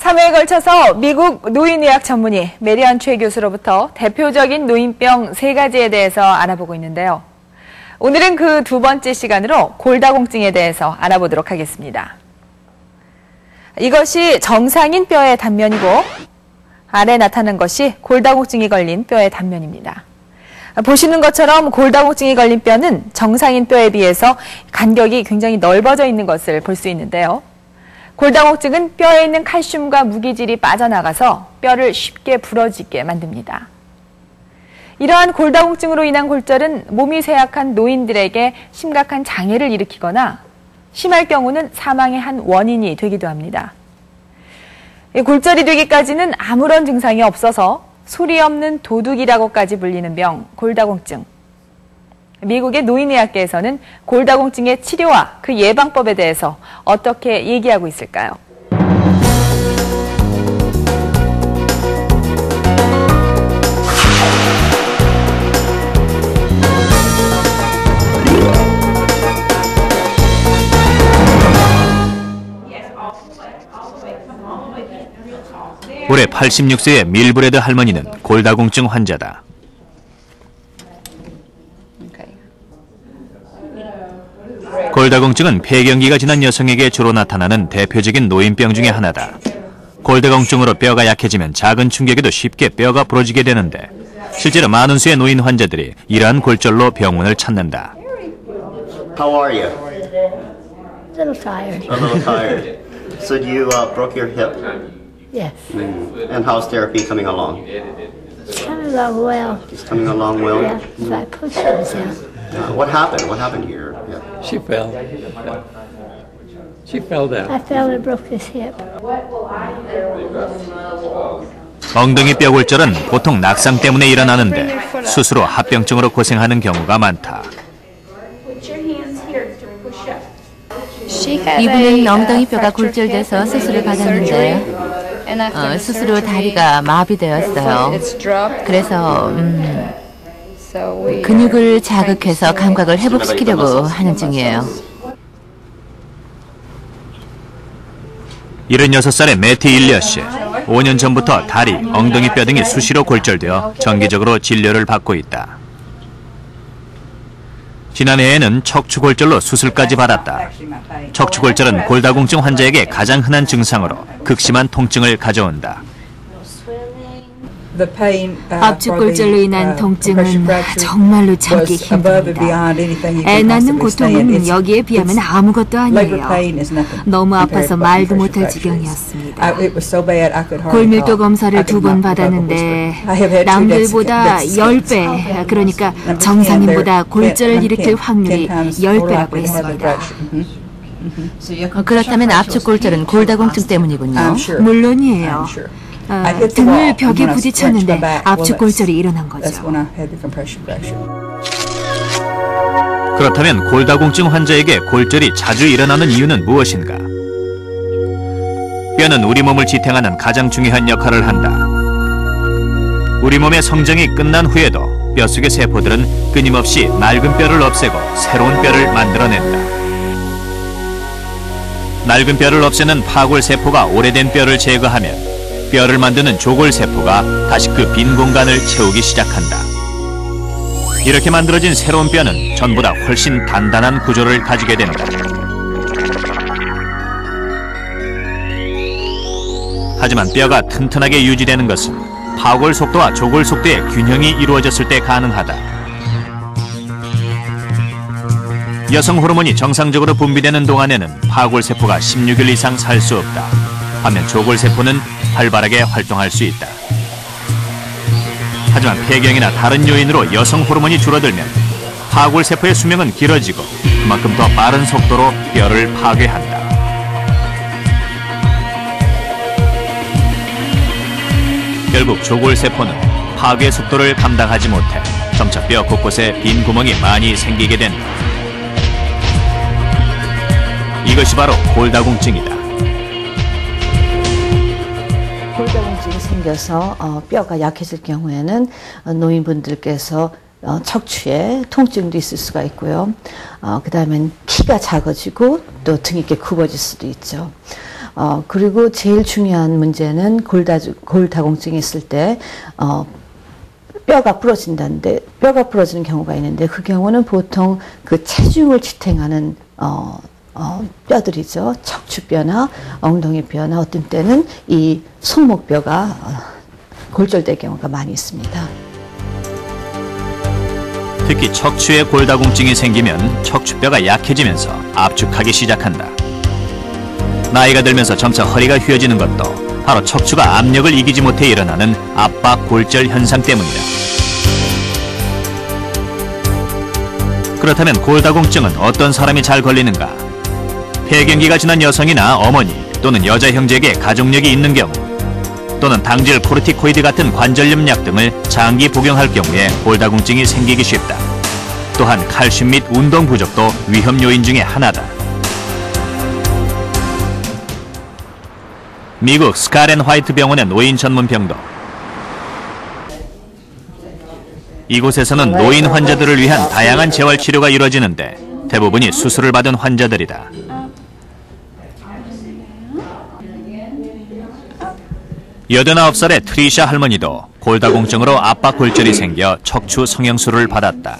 3회에 걸쳐서 미국 노인의학 전문의 메리언 최 교수로부터 대표적인 노인병 3가지에 대해서 알아보고 있는데요. 오늘은 그 두 번째 시간으로 골다공증에 대해서 알아보도록 하겠습니다. 이것이 정상인 뼈의 단면이고 아래 나타난 것이 골다공증이 걸린 뼈의 단면입니다. 보시는 것처럼 골다공증이 걸린 뼈는 정상인 뼈에 비해서 간격이 굉장히 넓어져 있는 것을 볼 수 있는데요. 골다공증은 뼈에 있는 칼슘과 무기질이 빠져나가서 뼈를 쉽게 부러지게 만듭니다. 이러한 골다공증으로 인한 골절은 몸이 쇠약한 노인들에게 심각한 장애를 일으키거나 심할 경우는 사망의 한 원인이 되기도 합니다. 골절이 되기까지는 아무런 증상이 없어서 소리 없는 도둑이라고까지 불리는 병, 골다공증. 미국의 노인의학계에서는 골다공증의 치료와 그 예방법에 대해서 어떻게 얘기하고 있을까요? 올해 86세의 밀브레드 할머니는 골다공증 환자다. 골다공증은 폐경기가 지난 여성에게 주로 나타나는 대표적인 노인병 중에 하나다. 골다공증으로 뼈가 약해지면 작은 충격에도 쉽게 뼈가 부러지게 되는데 실제로 많은 수의 노인 환자들이 이러한 골절로 병원을 찾는다. How are you? A little tired. A little tired. So you broke your hip? Yes. And how's therapy coming along? It's coming along well. It's coming along well? Yeah, if I push myself. What happened? What happened to your hip? She fell. She fell down. I fell and broke his hip. 엉덩이 뼈 골절은 보통 낙상 때문에 일어나는데 스스로 합병증으로 고생하는 경우가 많다. 이분은 엉덩이 뼈가 골절돼서 수술을 받았는데 스스로 다리가 마비되었어요. 그래서 근육을 자극해서 감각을 회복시키려고 하는 중이에요. 76살의 매티 일리엇 씨. 5년 전부터 다리, 엉덩이 뼈 등이 수시로 골절되어 정기적으로 진료를 받고 있다. 지난해에는 척추골절로 수술까지 받았다. 척추골절은 골다공증 환자에게 가장 흔한 증상으로 극심한 통증을 가져온다. 압축골절로 인한 통증은 정말로 참기 힘듭니다. 애 낳는 고통은 여기에 비하면 아무것도 아니에요. 너무 아파서 말도 못할 지경이었습니다. 골밀도 검사를 2번 받았는데 남들보다 10배, 그러니까 정상인보다 골절을 일으킬 확률이 10배라고 했습니다. 그렇다면 압축골절은 골다공증 때문이군요. 물론이에요. 등을 벽에 부딪혔는데 압축골절이 일어난 거죠. 그렇다면 골다공증 환자에게 골절이 자주 일어나는 이유는 무엇인가? 뼈는 우리 몸을 지탱하는 가장 중요한 역할을 한다. 우리 몸의 성장이 끝난 후에도 뼛속의 세포들은 끊임없이 낡은 뼈를 없애고 새로운 뼈를 만들어낸다. 낡은 뼈를 없애는 파골세포가 오래된 뼈를 제거하면 뼈를 만드는 조골세포가 다시 그 빈 공간을 채우기 시작한다. 이렇게 만들어진 새로운 뼈는 전보다 훨씬 단단한 구조를 가지게 된다. 하지만 뼈가 튼튼하게 유지되는 것은 파골 속도와 조골 속도의 균형이 이루어졌을 때 가능하다. 여성 호르몬이 정상적으로 분비되는 동안에는 파골세포가 16일 이상 살 수 없다. 반면 조골세포는 활발하게 활동할 수 있다. 하지만 폐경이나 다른 요인으로 여성 호르몬이 줄어들면 파골세포의 수명은 길어지고 그만큼 더 빠른 속도로 뼈를 파괴한다. 결국 조골세포는 파괴 속도를 감당하지 못해 점차 뼈 곳곳에 빈 구멍이 많이 생기게 된다. 이것이 바로 골다공증이다. 골다공증이 생겨서 뼈가 약해질 경우에는 노인분들께서 척추에 통증도 있을 수가 있고요. 그 다음엔 키가 작아지고 또 등이 이렇게 굽어질 수도 있죠. 그리고 제일 중요한 문제는 골다공증이 있을 때 뼈가 부러진다는데 뼈가 부러지는 경우가 있는데 그 경우는 보통 그 체중을 지탱하는 뼈들이죠. 척추뼈나 엉덩이뼈나 어떤 때는 이 손목뼈가 골절될 경우가 많이 있습니다. 특히 척추에 골다공증이 생기면 척추뼈가 약해지면서 압축하기 시작한다. 나이가 들면서 점차 허리가 휘어지는 것도 바로 척추가 압력을 이기지 못해 일어나는 압박 골절 현상 때문이다. 그렇다면 골다공증은 어떤 사람이 잘 걸리는가? 폐경기가 지난 여성이나 어머니 또는 여자 형제에게 가족력이 있는 경우 또는 당질 코르티코이드 같은 관절염 약 등을 장기 복용할 경우에 골다공증이 생기기 쉽다. 또한 칼슘 및 운동 부족도 위험 요인 중에 하나다. 미국 스칼앤화이트 병원의 노인 전문 병동. 이곳에서는 노인 환자들을 위한 다양한 재활 치료가 이루어지는데 대부분이 수술을 받은 환자들이다. 89살의 트리샤 할머니도 골다공증으로 압박 골절이 생겨 척추 성형수술을 받았다.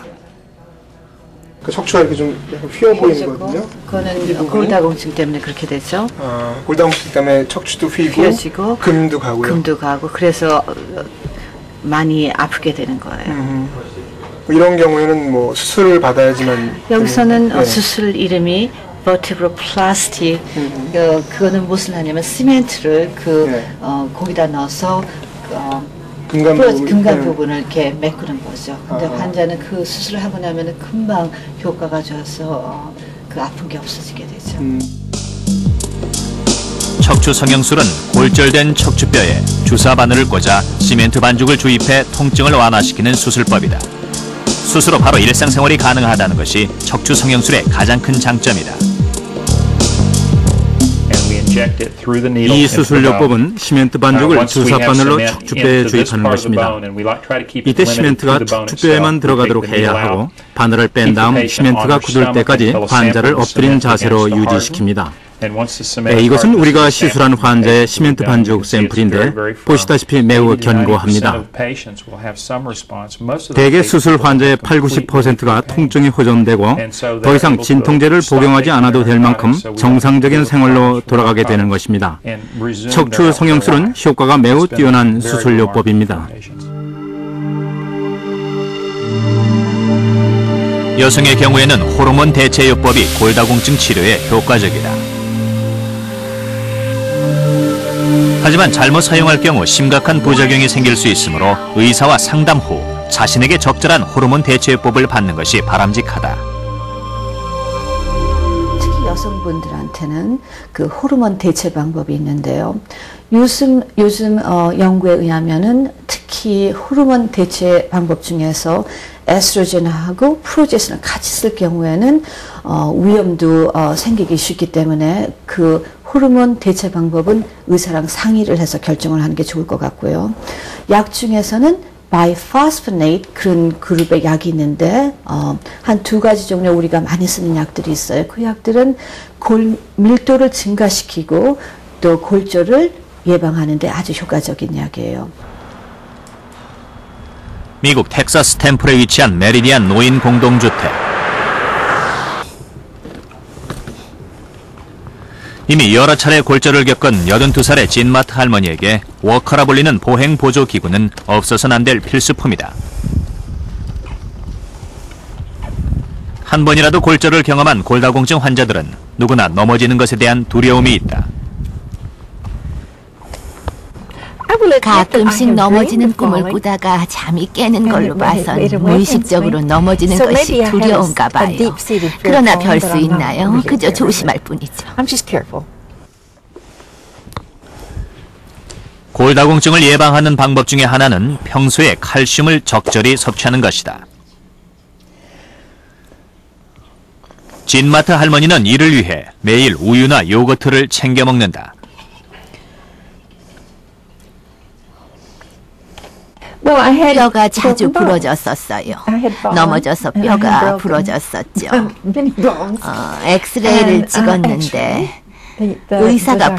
그 척추가 이렇게 좀 약간 휘어 보이거든요. 그거는 골다공증 때문에 그렇게 되죠. 골다공증 때문에 척추도 휘고 금도 가고요. 그래서 많이 아프게 되는 거예요. 이런 경우에는 뭐 수술을 받아야지만 여기서는 수술 이름이 vertebroplasty. 그거는 무슨 하냐면 시멘트를 거기다 넣어서 금간 부분을 이렇게 메꾸는 거죠. 근데 환자는 그 수술을 하고 나면은 금방 효과가 좋아서 그 아픈 게 없어지게 되죠. 척추 성형술은 골절된 척추뼈에 주사 바늘을 꽂아 시멘트 반죽을 주입해 통증을 완화시키는 수술법이다. 수술 후 바로 일상생활이 가능하다는 것이 척추 성형술의 가장 큰 장점이다. 이 수술요법은 시멘트 반죽을 주사바늘로 척추뼈에 주입하는 것입니다. 이때 시멘트가 척추뼈에만 들어가도록 해야 하고 바늘을 뺀 다음 시멘트가 굳을 때까지 환자를 엎드린 자세로 유지시킵니다. 이것은 우리가 시술한 환자의 시멘트 반죽 샘플인데 보시다시피 매우 견고합니다. 대개 수술 환자의 80~90%가 통증이 호전되고 더 이상 진통제를 복용하지 않아도 될 만큼 정상적인 생활로 돌아가게 되는 것입니다. 척추 성형술은 효과가 매우 뛰어난 수술요법입니다. 여성의 경우에는 호르몬 대체요법이 골다공증 치료에 효과적이다. 하지만 잘못 사용할 경우 심각한 부작용이 생길 수 있으므로 의사와 상담 후 자신에게 적절한 호르몬 대체요법을 받는 것이 바람직하다. 특히 여성분들한테는 그 호르몬 대체 방법이 있는데요. 요즘 연구에 의하면은 특히 호르몬 대체 방법 중에서 에스트로겐하고 프로제스틴을 같이 쓸 경우에는 위험도 생기기 쉽기 때문에 그 호르몬 대체 방법은 의사랑 상의를 해서 결정을 하는 게 좋을 것 같고요. 약 중에서는 바이포스포네이트 그런 그룹의 약이 있는데 한 2가지 종류 우리가 많이 쓰는 약들이 있어요. 그 약들은 골 밀도를 증가시키고 또 골절을 예방하는 데 아주 효과적인 약이에요. 미국 텍사스 템플에 위치한 메리디안 노인 공동주택. 이미 여러 차례 골절을 겪은 82살의 진마트 할머니에게 워커라 불리는 보행 보조 기구는 없어서는 안 될 필수품이다. 한 번이라도 골절을 경험한 골다공증 환자들은 누구나 넘어지는 것에 대한 두려움이 있다. 가끔씩 넘어지는 꿈을 꾸다가 잠이 깨는 걸로 봐선 무의식적으로 넘어지는 것이 두려운가 봐요. 그러나 별 수 있나요? 그저 조심할 뿐이죠. 골다공증을 예방하는 방법 중에 하나는 평소에 칼슘을 적절히 섭취하는 것이다. 진마트 할머니는 이를 위해 매일 우유나 요거트를 챙겨 먹는다. 뼈가 자주 부러졌었어요. 넘어져서 뼈가 부러졌었죠. 엑스레이를 찍었는데 의사가